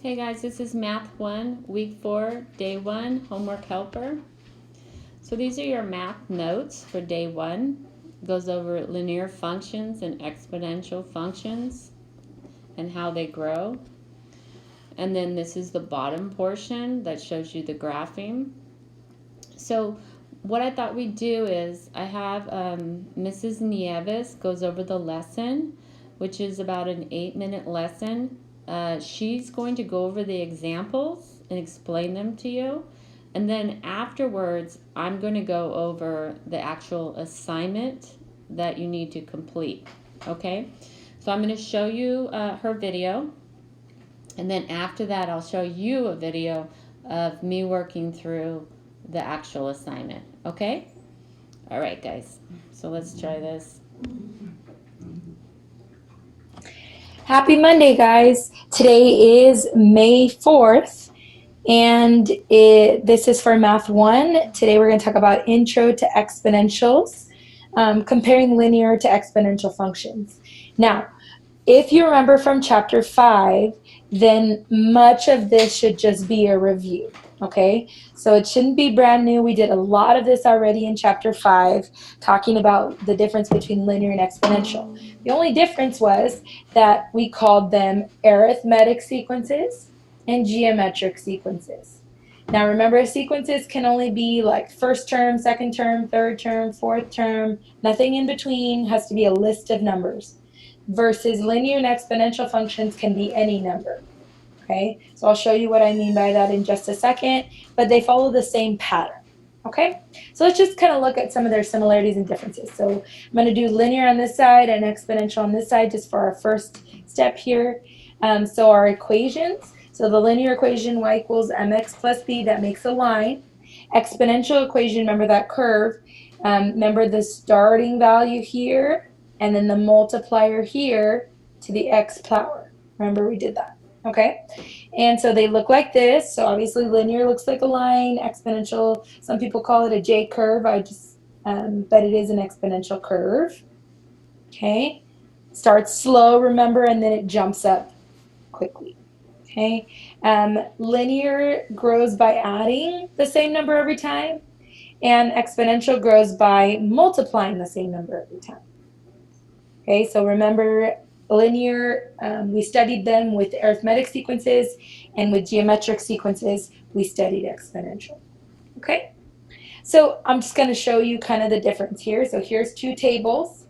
Hey guys, this is Math 1, Week 4, Day 1, Homework Helper. So these are your math notes for Day 1. It goes over linear functions and exponential functions and how they grow. And then this is the bottom portion that shows you the graphing. So what I thought we'd do is I have Mrs. Nieves goes over the lesson, which is about an 8-minute lesson. She's going to go over the examples and explain them to you. And then afterwards, I'm going to go over the actual assignment that you need to complete. Okay? So I'm going to show you her video. And then after that, I'll show you a video of me working through the actual assignment. Okay? All right, guys. So let's try this. Happy Monday, guys. Today is May 4th, and this is for Math 1. Today we're going to talk about Intro to Exponentials, comparing linear to exponential functions. Now, if you remember from Chapter 5, then much of this should just be a review, okay? So it shouldn't be brand new. We did a lot of this already in Chapter 5, talking about the difference between linear and exponential. The only difference was that we called them arithmetic sequences and geometric sequences. Now remember, sequences can only be like first term, second term, third term, fourth term, nothing in between, has to be a list of numbers. Versus linear and exponential functions can be any number. Okay, so I'll show you what I mean by that in just a second, but they follow the same pattern. Okay, so let's just kind of look at some of their similarities and differences. So I'm going to do linear on this side and exponential on this side just for our first step here. So our equations, so the linear equation y equals mx plus b, that makes a line. Exponential equation, remember that curve. Remember the starting value here and then the multiplier here to the x power. Remember we did that, okay? And so they look like this. So obviously linear looks like a line, exponential, some people call it a J curve, but it is an exponential curve, okay? Starts slow, remember, and then it jumps up quickly, okay? Linear grows by adding the same number every time, and exponential grows by multiplying the same number every time. Okay, so remember linear, we studied them with arithmetic sequences, and with geometric sequences, we studied exponential. Okay, so I'm just going to show you kind of the difference here. So here's two tables.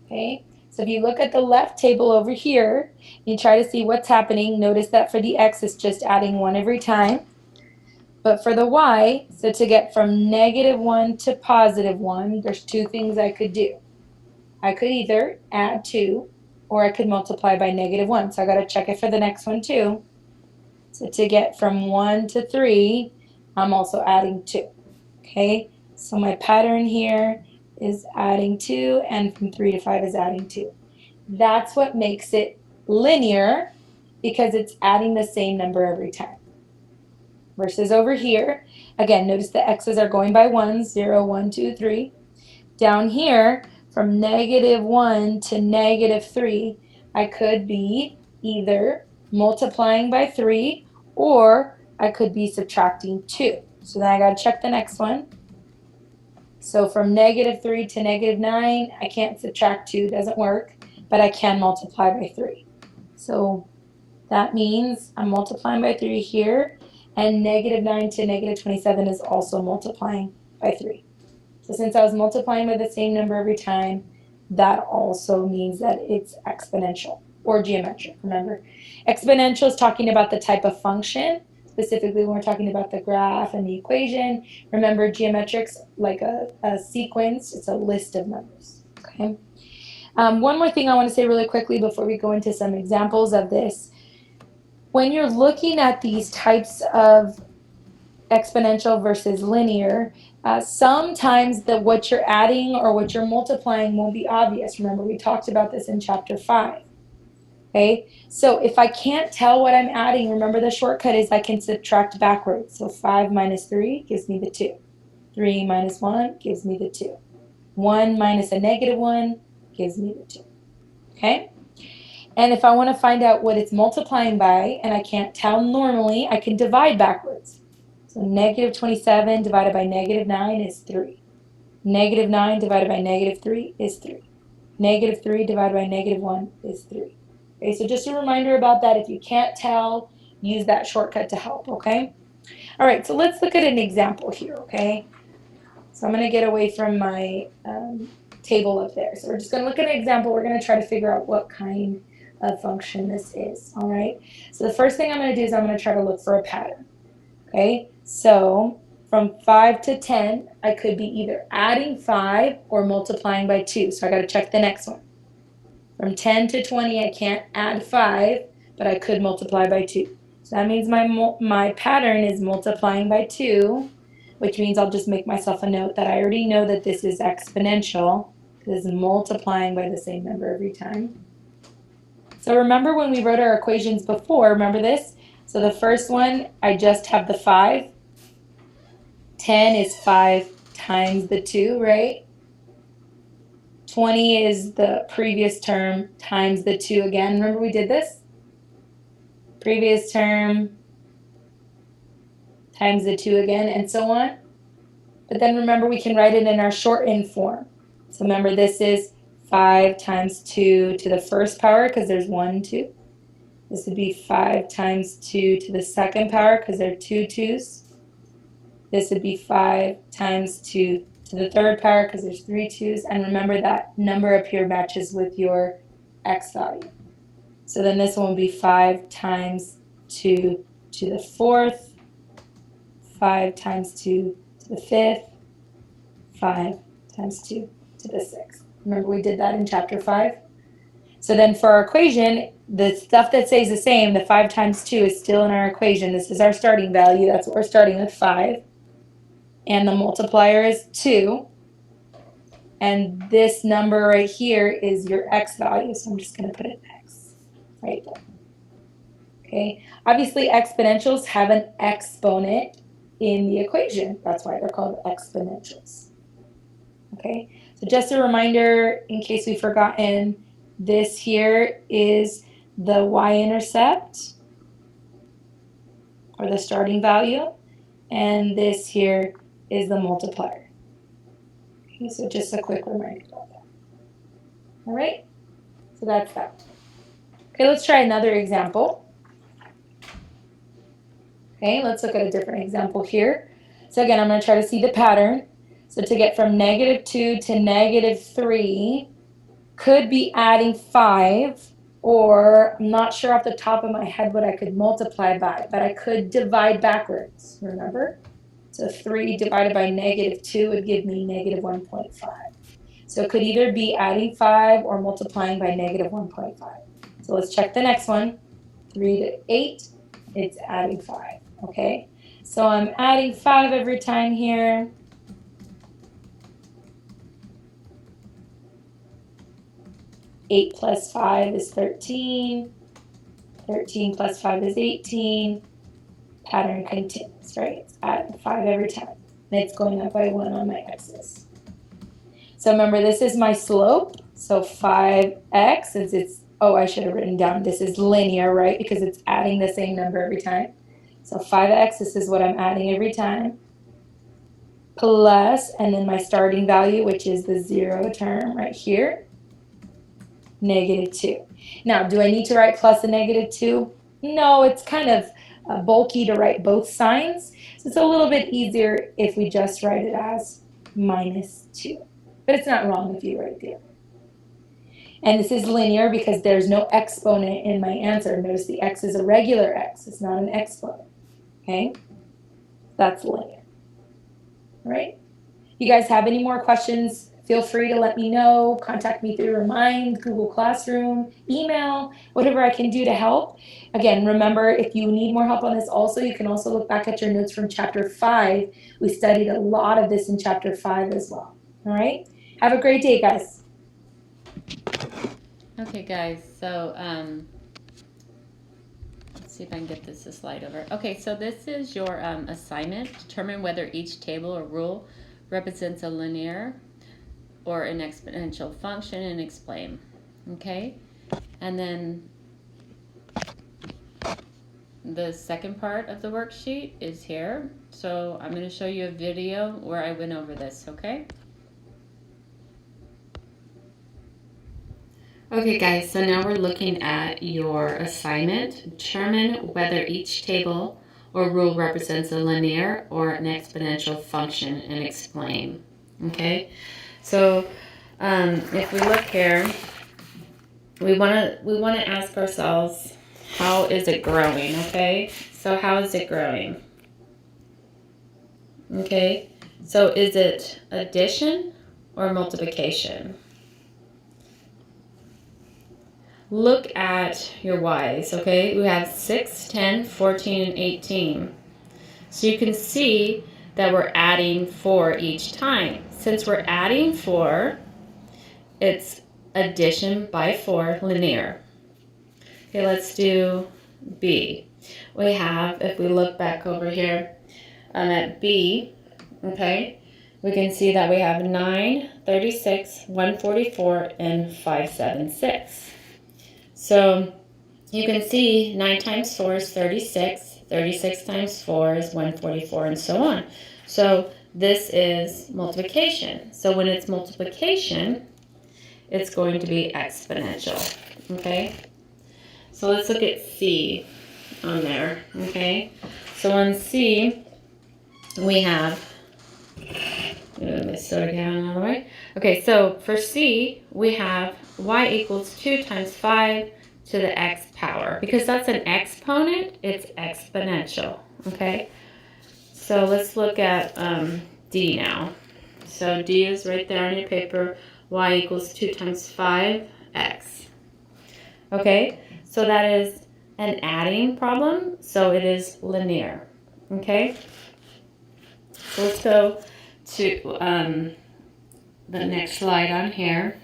Okay, so if you look at the left table over here, you try to see what's happening. Notice that for the x, it's just adding 1 every time. But for the y, so to get from -1 to +1, there's two things I could do. I could either add 2 or I could multiply by -1. So I got to check it for the next one too. So to get from 1 to 3, I'm also adding 2. Okay, so my pattern here is adding 2, and from 3 to 5 is adding 2. That's what makes it linear, because it's adding the same number every time. Versus over here, again, notice the x's are going by 1s, 0, 1, 2, 3. Down here, from -1 to -3, I could be either multiplying by 3 or I could be subtracting 2. So then I got to check the next one. So from -3 to -9, I can't subtract 2, doesn't work, but I can multiply by 3. So that means I'm multiplying by 3 here, and -9 to -27 is also multiplying by 3. So since I was multiplying by the same number every time, that also means that it's exponential or geometric. Remember, exponential is talking about the type of function, specifically when we're talking about the graph and the equation. Remember, geometric's like a sequence, it's a list of numbers, okay? One more thing I want to say really quickly before we go into some examples of this. When you're looking at these types of exponential versus linear, sometimes what you're adding or what you're multiplying won't be obvious. Remember, we talked about this in chapter 5. Okay, so if I can't tell what I'm adding, remember the shortcut is I can subtract backwards. So 5 minus 3 gives me the 2. 3 minus 1 gives me the 2. 1 minus a -1 gives me the 2. Okay? And if I want to find out what it's multiplying by, and I can't tell normally, I can divide backwards. So negative 27 divided by negative 9 is 3. Negative 9 divided by negative 3 is 3. Negative 3 divided by negative 1 is 3. Okay, so just a reminder about that. If you can't tell, use that shortcut to help, okay? All right, so let's look at an example here, okay? So I'm going to get away from my table up there. So we're just going to look at an example. We're going to try to figure out what kind of function this is, all right? So the first thing I'm going to do is I'm going to try to look for a pattern, okay? So from 5 to 10, I could be either adding 5 or multiplying by 2. So I got to check the next one. From 10 to 20, I can't add 5, but I could multiply by 2. So that means my pattern is multiplying by 2, which means I'll just make myself a note that I already know that this is exponential. This is multiplying by the same number every time. So remember when we wrote our equations before, remember this? So the first one, I just have the 5. 10 is 5 times the 2, right? 20 is the previous term times the 2 again. Remember we did this? Previous term times the 2 again, and so on. But then remember we can write it in our shortened form. So remember this is 5 times 2 to the first power because there's 1, 2. This would be 5 times 2 to the second power because there are 2 2's. This would be 5 times 2 to the third power because there's 3 2's. And remember that number up here matches with your x value. So then this one would be 5 times 2 to the fourth, 5 times 2 to the fifth, 5 times 2 to the sixth. Remember we did that in chapter 5? So then for our equation, the stuff that stays the same, the 5 times 2 is still in our equation. This is our starting value. That's what we're starting with, 5. And the multiplier is 2. And this number right here is your x value. So I'm just going to put an x right there. Okay. Obviously, exponentials have an exponent in the equation. That's why they're called exponentials. Okay. So just a reminder, in case we've forgotten, this here is the y-intercept, or the starting value, and this here is the multiplier. Okay, so just a quick reminder about that. All right, so that's that. Okay, let's try another example. Okay, let's look at a different example here. So again, I'm going to try to see the pattern. So to get from -2 to -3, could be adding 5, or I'm not sure off the top of my head what I could multiply by, but I could divide backwards, remember? So 3 divided by -2 would give me -1.5. So it could either be adding 5 or multiplying by -1.5. So let's check the next one. 3 to 8, it's adding 5, okay? So I'm adding 5 every time here. Eight plus 5 is 13. 13 plus 5 is 18. Pattern continues, right? It's adding 5 every time. And it's going up by 1 on my x-axis. So remember, this is my slope. So 5x, since it's, oh, I should have written down, this is linear, right? Because it's adding the same number every time. So 5x, this is what I'm adding every time. Plus, and then my starting value, which is the 0 term right here. -2. Now, do I need to write plus and -2? No, it's kind of bulky to write both signs. So it's a little bit easier if we just write it as -2. But it's not wrong if you write it there. And this is linear because there's no exponent in my answer. Notice the x is a regular x. It's not an exponent. Okay? That's linear. All right? You guys have any more questions? Feel free to let me know. Contact me through Remind, Google Classroom, email, whatever I can do to help. Again, remember, if you need more help on this also, you can also look back at your notes from Chapter 5. We studied a lot of this in Chapter 5 as well. All right? Have a great day, guys. Okay, guys, so let's see if I can get this to slide over. Okay, so this is your assignment. Determine whether each table or rule represents a linear or an exponential function and explain. Okay, and then the second part of the worksheet is here. So I'm going to show you a video where I went over this, okay? Okay guys, so now we're looking at your assignment. Determine whether each table or rule represents a linear or an exponential function and explain. Okay, so if we look here, we want to ask ourselves, how is it growing? Okay, so how is it growing? Okay, so is it addition or multiplication? Look at your y's, okay? We have 6, 10, 14, and 18. So you can see that we're adding 4 each time. Since we're adding 4, it's addition by 4, linear. Okay, let's do B. We have, if we look back over here at B, okay, we can see that we have 9, 36, 144, and 576. So you can see 9 times 4 is 36, 36 times 4 is 144, and so on. So this is multiplication. So when it's multiplication, it's going to be exponential, okay? So let's look at C on there, okay? So on C, we have, let me slow it down all the way. Okay, so for C, we have y equals 2 times 5 to the x power. Because that's an exponent, it's exponential, okay? So let's look at D now. So D is right there on your paper, y equals 2 times 5x. Okay, so that is an adding problem, so it is linear, okay? So let's go to the next slide on here.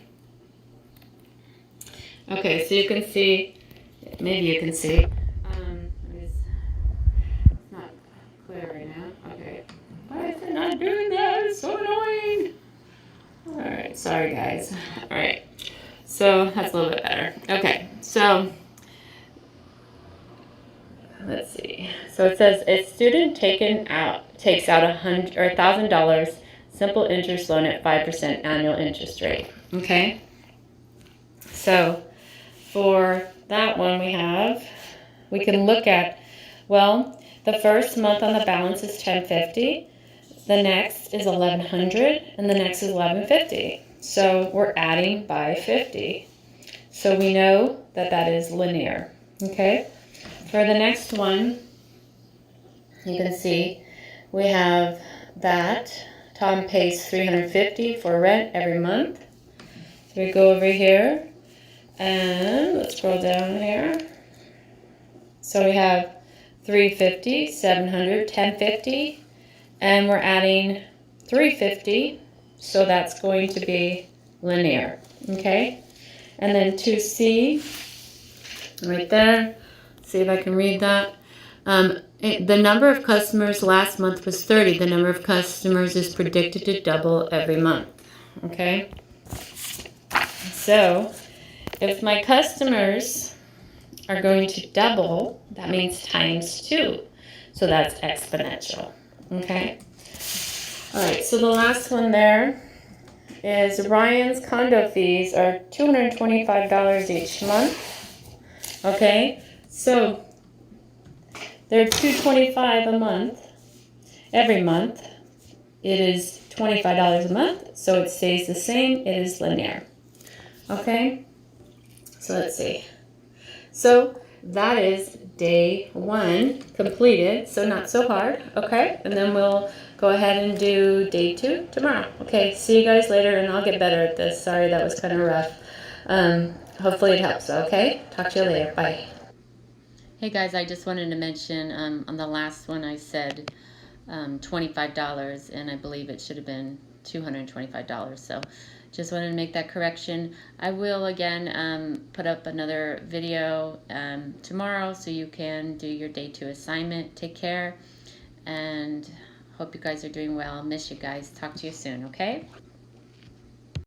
Okay, so you can see, maybe you can see, it's not clear right now. Okay, why is it not doing that? It's so annoying. All right, sorry guys. All right, so that's a little bit better. Okay, so let's see. So it says a student takes out $100,000 simple interest loan at 5% annual interest rate. Okay. So for that one we can look at, well, the first month on the balance is $1,050, the next is $1,100, and the next is $1,150. So we're adding by 50. So we know that that is linear. Okay. For the next one, you can see we have that Tom pays $350 for rent every month. So we go over here. And let's scroll down here. So we have 350, 700, 1050, and we're adding 350, so that's going to be linear, okay? And then 2C, right there, see if I can read that. The number of customers last month was 30. The number of customers is predicted to double every month, okay? So if my customers are going to double, that means times 2. So that's exponential. Okay? All right, so the last one there is Ryan's condo fees are $225 each month. Okay? So they're $225 a month. Every month it is $25 a month, so it stays the same. It is linear. Okay? So let's see. So that is day 1 completed, so not so hard, okay? And then we'll go ahead and do day 2 tomorrow. Okay, see you guys later, and I'll get better at this. Sorry, that was kind of rough. Hopefully it helps, okay? Talk to you later. Bye. Hey guys, I just wanted to mention on the last one I said $25, and I believe it should have been $225. So just wanted to make that correction. I will again put up another video tomorrow so you can do your day 2 assignment. Take care and hope you guys are doing well. Miss you guys. Talk to you soon, okay?